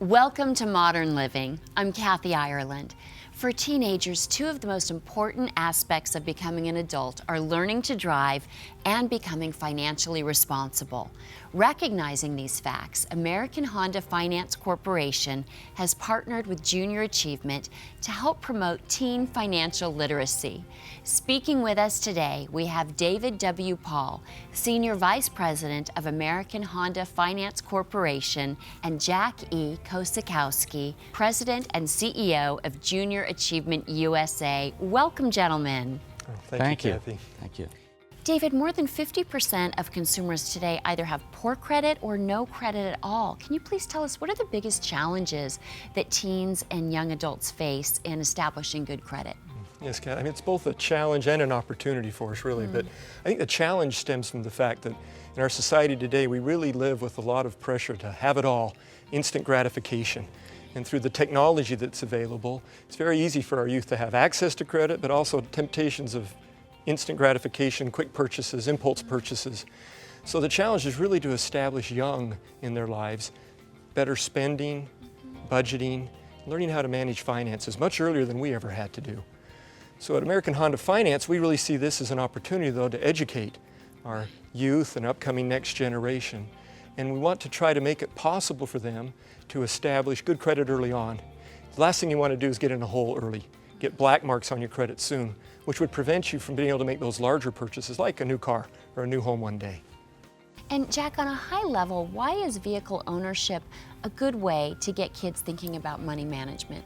Welcome to Modern Living. I'm Kathy Ireland. For teenagers, two of the most important aspects of becoming an adult are learning to drive and becoming financially responsible. Recognizing these facts, American Honda Finance Corporation has partnered with Junior Achievement to help promote teen financial literacy. Speaking with us today, we have David W. Paul, Senior Vice President of American Honda Finance Corporation, and Jack E. Kosakowski, President and CEO of Junior Achievement USA. Welcome, gentlemen. Thank you, Kathy. Thank you. David, more than 50% of consumers today either have poor credit or no credit at all. Can you please tell us what are the biggest challenges that teens and young adults face in establishing good credit? Yes, Kat. I mean, it's both a challenge and an opportunity for us, really. But I think the challenge stems from the fact that in our society today, we really live with a lot of pressure to have it all, instant gratification. And through the technology that's available, it's very easy for our youth to have access to credit, but also temptations of instant gratification, quick purchases, impulse purchases. So the challenge is really to establish young in their lives better spending, budgeting, learning how to manage finances much earlier than we ever had to do. So at American Honda Finance, we really see this as an opportunity, though, to educate our youth and upcoming next generation. And we want to try to make it possible for them to establish good credit early on. The last thing you want to do is get in a hole early, get black marks on your credit soon, which would prevent you from being able to make those larger purchases like a new car or a new home one day. And Jack, on a high level, why is vehicle ownership a good way to get kids thinking about money management?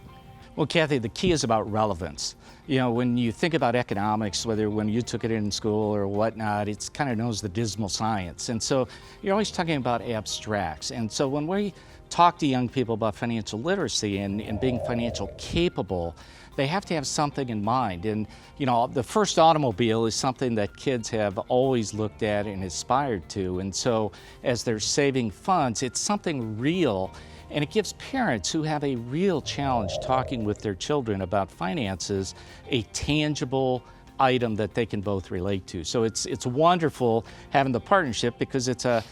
Well, Kathy, the key is about relevance. You know, when you think about economics, whether when you took it in school or whatnot, it's kind of known as the dismal science. And so you're always talking about abstracts. And so when we talk to young people about financial literacy and being financial capable, they have to have something in mind. And, you know, the first automobile is something that kids have always looked at and aspired to. And so as they're saving funds, it's something real. And it gives parents who have a real challenge talking with their children about finances a tangible item that they can both relate to. So it's wonderful having the partnership because it's a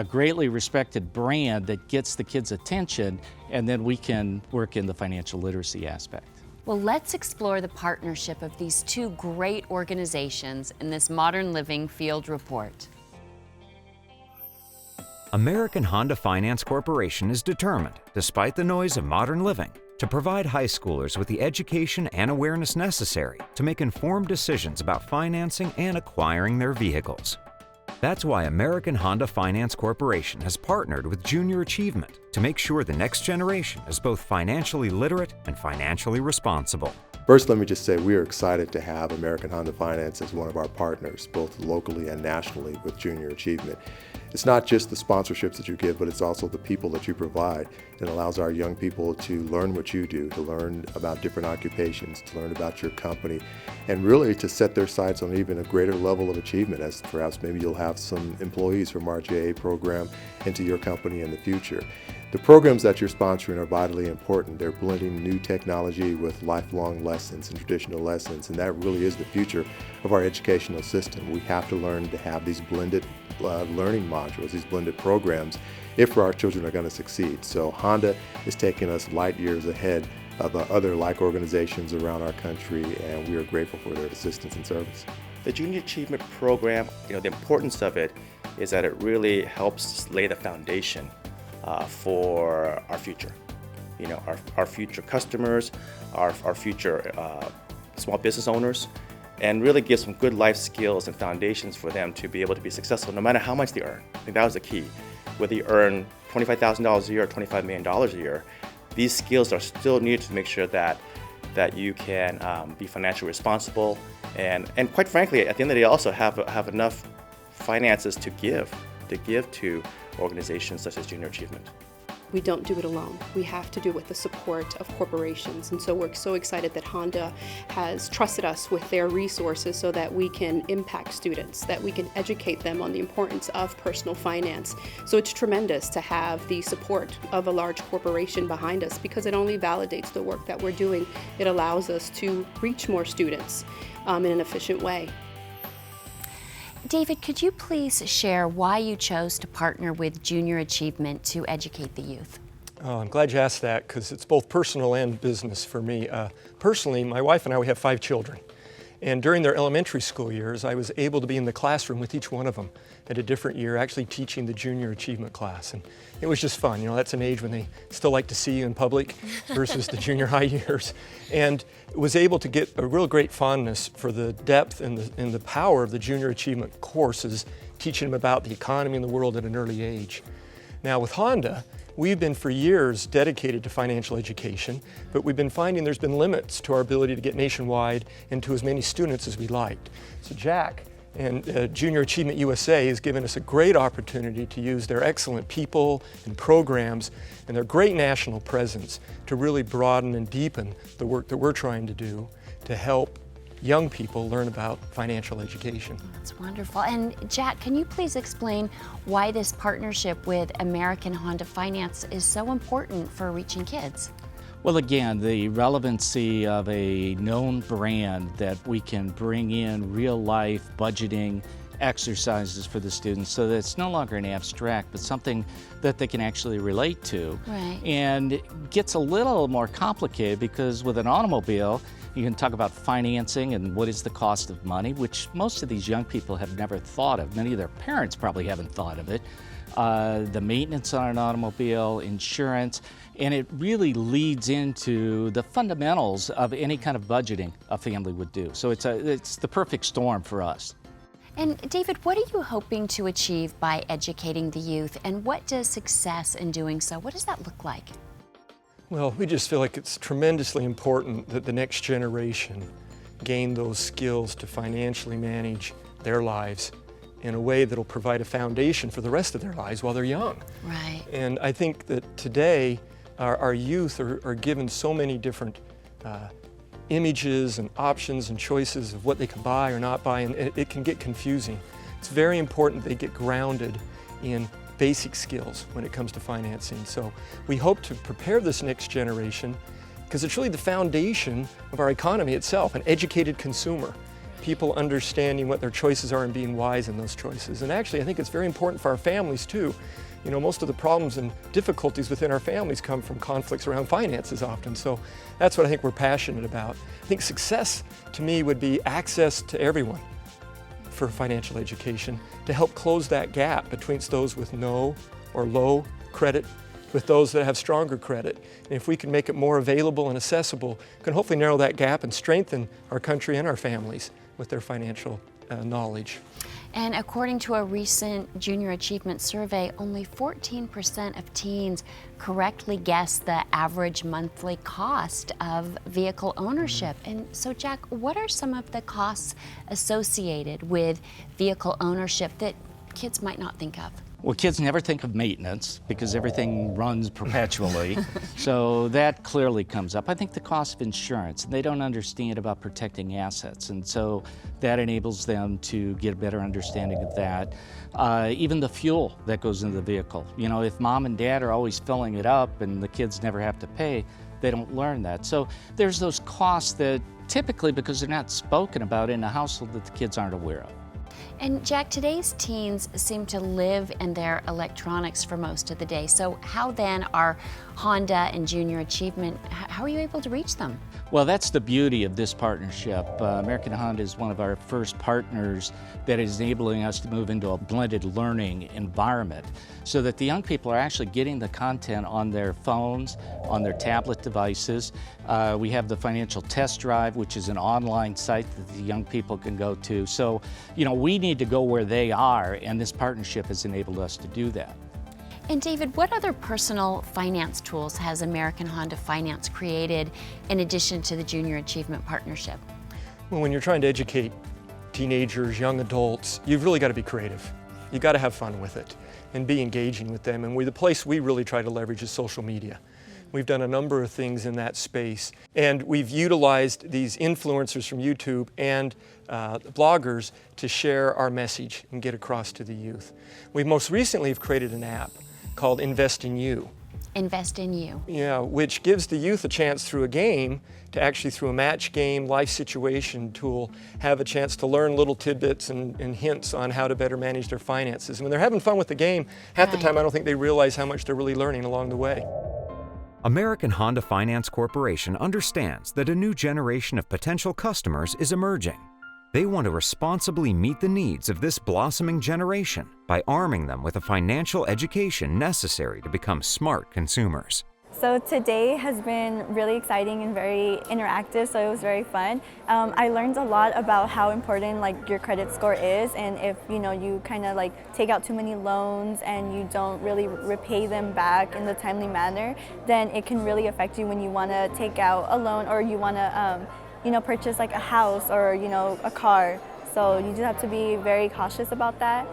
greatly respected brand that gets the kids' attention, and then we can work in the financial literacy aspect. Well, let's explore the partnership of these two great organizations in this Modern Living Field Report. American Honda Finance Corporation is determined, despite the noise of modern living, to provide high schoolers with the education and awareness necessary to make informed decisions about financing and acquiring their vehicles. That's why American Honda Finance Corporation has partnered with Junior Achievement to make sure the next generation is both financially literate and financially responsible. First, let me just say we are excited to have American Honda Finance as one of our partners, both locally and nationally with Junior Achievement. It's not just the sponsorships that you give, but it's also the people that you provide. It allows our young people to learn what you do, to learn about different occupations, to learn about your company, and really to set their sights on even a greater level of achievement, as perhaps maybe you'll have some employees from our JA program into your company in the future. The programs that you're sponsoring are vitally important. They're blending new technology with lifelong lessons and traditional lessons, and that really is the future of our educational system. We have to learn to have these blended learning modules, these blended programs, if our children are going to succeed. So Honda is taking us light years ahead of other like organizations around our country, and we are grateful for their assistance and service. The Junior Achievement Program, the importance of it is that it really helps lay the foundation for our future. Our future customers, our future small business owners, and really give some good life skills and foundations for them to be able to be successful no matter how much they earn. I think that was the key. Whether you earn $25,000 a year or $25 million a year, these skills are still needed to make sure that you can be financially responsible and quite frankly, at the end of the day, also have enough finances to give to organizations such as Junior Achievement. We don't do it alone. We have to do it with the support of corporations. And so we're so excited that Honda has trusted us with their resources so that we can impact students, that we can educate them on the importance of personal finance. So it's tremendous to have the support of a large corporation behind us because it only validates the work that we're doing. It allows us to reach more students in an efficient way. David, could you please share why you chose to partner with Junior Achievement to educate the youth? Oh, I'm glad you asked that because it's both personal and business for me. Personally, my wife and I, we have 5 children. And during their elementary school years, I was able to be in the classroom with each one of them at a different year, actually teaching the junior achievement class. And it was just fun. You know, that's an age when they still like to see you in public versus the junior high years. And was able to get a real great fondness for the depth and the power of the junior achievement courses, teaching them about the economy and the world at an early age. Now with Honda, we've been for years dedicated to financial education, but we've been finding there's been limits to our ability to get nationwide and to as many students as we'd liked. So Jack and Junior Achievement USA has given us a great opportunity to use their excellent people and programs and their great national presence to really broaden and deepen the work that we're trying to do to help young people learn about financial education. That's wonderful. And Jack, can you please explain why this partnership with American Honda Finance is so important for reaching kids? Well, again, the relevancy of a known brand that we can bring in real-life budgeting exercises for the students so that it's no longer an abstract, but something that they can actually relate to. Right. And it gets a little more complicated because with an automobile, you can talk about financing and what is the cost of money, which most of these young people have never thought of. Many of their parents probably haven't thought of it. The maintenance on an automobile, insurance, and it really leads into the fundamentals of any kind of budgeting a family would do. So it's the perfect storm for us. And David, what are you hoping to achieve by educating the youth, and what does success in doing so, what does that look like? Well, we just feel like it's tremendously important that the next generation gain those skills to financially manage their lives in a way that'll provide a foundation for the rest of their lives while they're young. Right. And I think that today our youth are given so many different images and options and choices of what they can buy or not buy, and it can get confusing. It's very important they get grounded in basic skills when it comes to financing. So we hope to prepare this next generation because it's really the foundation of our economy itself, an educated consumer. People understanding what their choices are and being wise in those choices. And actually, I think it's very important for our families too. You know, most of the problems and difficulties within our families come from conflicts around finances often. So that's what I think we're passionate about. I think success to me would be access to everyone for financial education to help close that gap between those with no or low credit with those that have stronger credit. And if we can make it more available and accessible, we can hopefully narrow that gap and strengthen our country and our families with their financial knowledge. And according to a recent Junior Achievement survey, only 14% of teens correctly guessed the average monthly cost of vehicle ownership. And so, Jack, what are some of the costs associated with vehicle ownership that kids might not think of? Well, kids never think of maintenance because everything runs perpetually. So that clearly comes up. I think the cost of insurance, they don't understand about protecting assets. And so that enables them to get a better understanding of that. Even the fuel that goes into the vehicle. You know, if mom and dad are always filling it up and the kids never have to pay, they don't learn that. So there's those costs that typically, because they're not spoken about in a household, that the kids aren't aware of. And Jack, today's teens seem to live in their electronics for most of the day. So how then are Honda and Junior Achievement, how are you able to reach them? Well, that's the beauty of this partnership. American Honda is one of our first partners that is enabling us to move into a blended learning environment so that the young people are actually getting the content on their phones, on their tablet devices. We have the Financial Test Drive, which is an online site that the young people can go to. So, you know, we need to go where they are, and this partnership has enabled us to do that. And David, what other personal finance tools has American Honda Finance created in addition to the Junior Achievement Partnership? Well, when you're trying to educate teenagers, young adults, you've really got to be creative. You've got to have fun with it and be engaging with them. And the place we really try to leverage is social media. We've done a number of things in that space, and we've utilized these influencers from YouTube and bloggers to share our message and get across to the youth. We most recently have created an app called Invest in You. Invest in You. Yeah, which gives the youth a chance through a game to actually, through a match game, life situation tool, have a chance to learn little tidbits and hints on how to better manage their finances. And when they're having fun with the game, half the time I don't think they realize how much they're really learning along the way. American Honda Finance Corporation understands that a new generation of potential customers is emerging. They want to responsibly meet the needs of this blossoming generation by arming them with a financial education necessary to become smart consumers. So today has been really exciting and very interactive, so it was very fun. I learned a lot about how important your credit score is, and if you kind of take out too many loans and you don't really repay them back in the timely manner, then it can really affect you when you want to take out a loan or you want to purchase a house or a car. So you just have to be very cautious about that.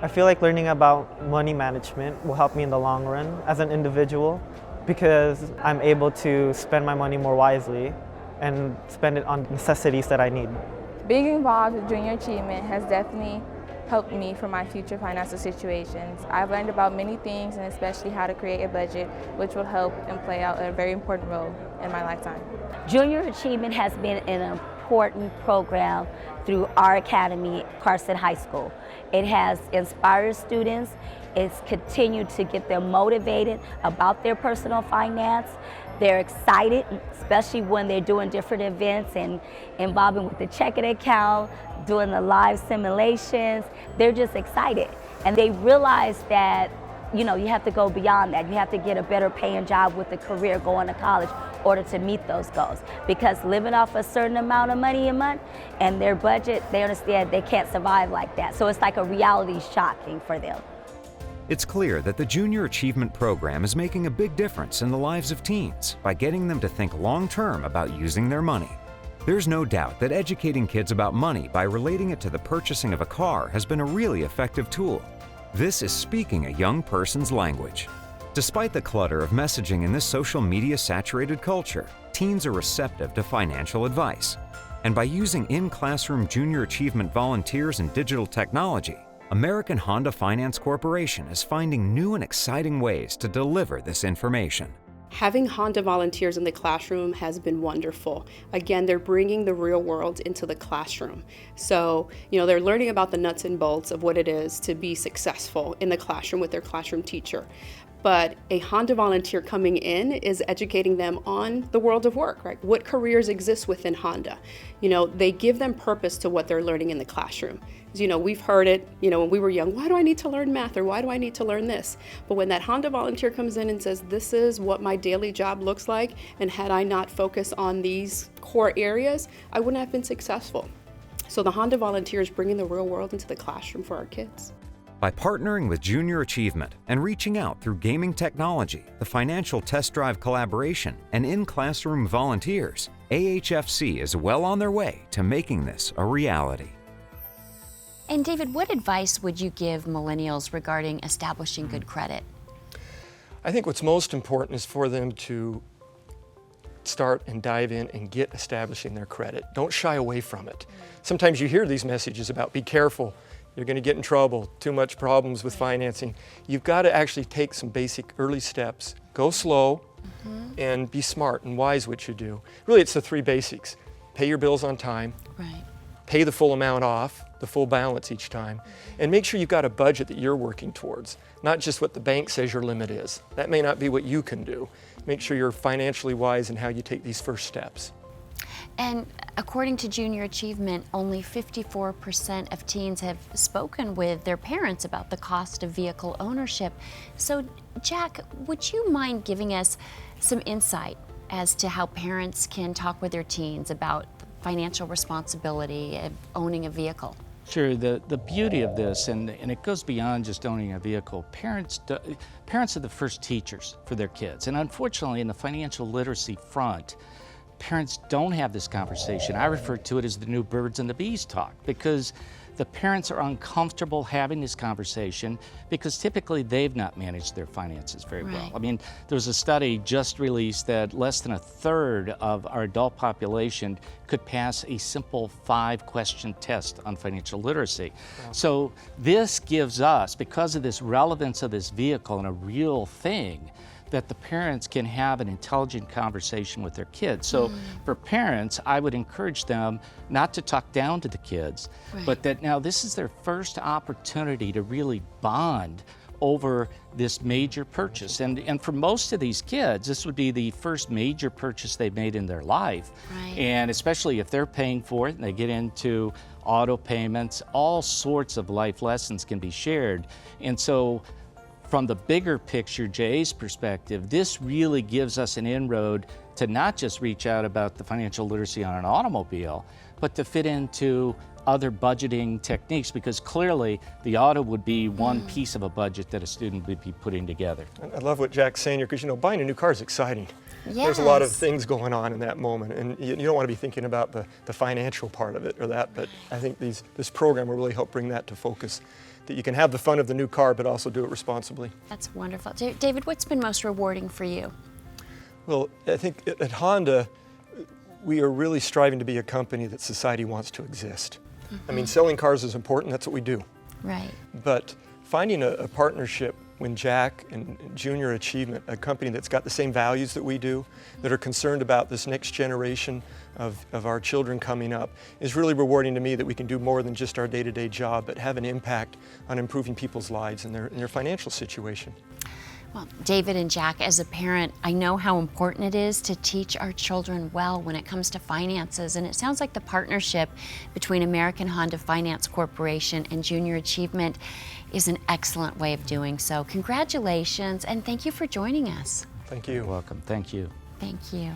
I feel like learning about money management will help me in the long run as an individual, because I'm able to spend my money more wisely and spend it on necessities that I need. Being involved with Junior Achievement has definitely helped me for my future financial situations. I've learned about many things, and especially how to create a budget, which will help and play out a very important role in my lifetime. Junior Achievement has been an important program through our academy, Carson High School. It has inspired students. It's continued to get them motivated about their personal finance. They're excited, especially when they're doing different events and involving with the checking account, doing the live simulations. They're just excited. And they realize that, you have to go beyond that. You have to get a better paying job with a career, going to college in order to meet those goals. Because living off a certain amount of money a month and their budget, they understand they can't survive like that. So it's like a reality shocking for them. It's clear that the Junior Achievement Program is making a big difference in the lives of teens by getting them to think long-term about using their money. There's no doubt that educating kids about money by relating it to the purchasing of a car has been a really effective tool. This is speaking a young person's language. Despite the clutter of messaging in this social media-saturated culture, teens are receptive to financial advice. And by using in-classroom Junior Achievement volunteers and digital technology, American Honda Finance Corporation is finding new and exciting ways to deliver this information. Having Honda volunteers in the classroom has been wonderful. Again, they're bringing the real world into the classroom. So, they're learning about the nuts and bolts of what it is to be successful in the classroom with their classroom teacher. But a Honda volunteer coming in is educating them on the world of work, right? What careers exist within Honda. They give them purpose to what they're learning in the classroom. We've heard it, when we were young, why do I need to learn math, or why do I need to learn this? But when that Honda volunteer comes in and says, this is what my daily job looks like, and had I not focused on these core areas, I wouldn't have been successful. So the Honda volunteer is bringing the real world into the classroom for our kids. By partnering with Junior Achievement and reaching out through gaming technology, the financial test drive collaboration, and in-classroom volunteers, AHFC is well on their way to making this a reality. And David, what advice would you give millennials regarding establishing good credit? I think what's most important is for them to start and dive in and get establishing their credit. Don't shy away from it. Sometimes you hear these messages about be careful, you're going to get in trouble, too much problems with financing. You've got to actually take some basic early steps. Go slow and be smart and wise what you do. Really, it's the three basics. Pay your bills on time. Right. Pay the full amount off, the full balance each time, and make sure you've got a budget that you're working towards, not just what the bank says your limit is. That may not be what you can do. Make sure you're financially wise in how you take these first steps. And according to Junior Achievement, only 54% of teens have spoken with their parents about the cost of vehicle ownership. So, Jack, would you mind giving us some insight as to how parents can talk with their teens about financial responsibility of owning a vehicle? Sure, the beauty of this, and it goes beyond just owning a vehicle, parents are the first teachers for their kids. And unfortunately, in the financial literacy front, parents don't have this conversation. I refer to it as the new birds and the bees talk, because the parents are uncomfortable having this conversation because typically they've not managed their finances very well. I mean, there was a study just released that less than a third of our adult population could pass a simple 5-question test on financial literacy. Wow. So this gives us, because of this relevance of this vehicle and a real thing, that the parents can have an intelligent conversation with their kids. So for parents, I would encourage them not to talk down to the kids, but that now this is their first opportunity to really bond over this major purchase. And for most of these kids, this would be the first major purchase they've made in their life. Right. And especially if they're paying for it and they get into auto payments, all sorts of life lessons can be shared. And so from the bigger picture, Jay's perspective, this really gives us an inroad to not just reach out about the financial literacy on an automobile, but to fit into other budgeting techniques, because clearly the auto would be one piece of a budget that a student would be putting together. I love what Jack's saying here, because buying a new car is exciting. There's a lot of Yes. things going on in that moment, and you don't want to be thinking about the financial part of it or that, but I think this program will really help bring that to focus, that you can have the fun of the new car but also do it responsibly. That's wonderful. David, what's been most rewarding for you? Well, I think at Honda, we are really striving to be a company that society wants to exist. I mean, selling cars is important, that's what we do. Right. But finding a partnership when Jack and Junior Achievement, a company that's got the same values that we do, that are concerned about this next generation of our children coming up, is really rewarding to me, that we can do more than just our day-to-day job, but have an impact on improving people's lives and their financial situation. Well, David and Jack, as a parent, I know how important it is to teach our children well when it comes to finances, and it sounds like the partnership between American Honda Finance Corporation and Junior Achievement is an excellent way of doing so. Congratulations, and thank you for joining us. Thank you. You're welcome. Thank you. Thank you.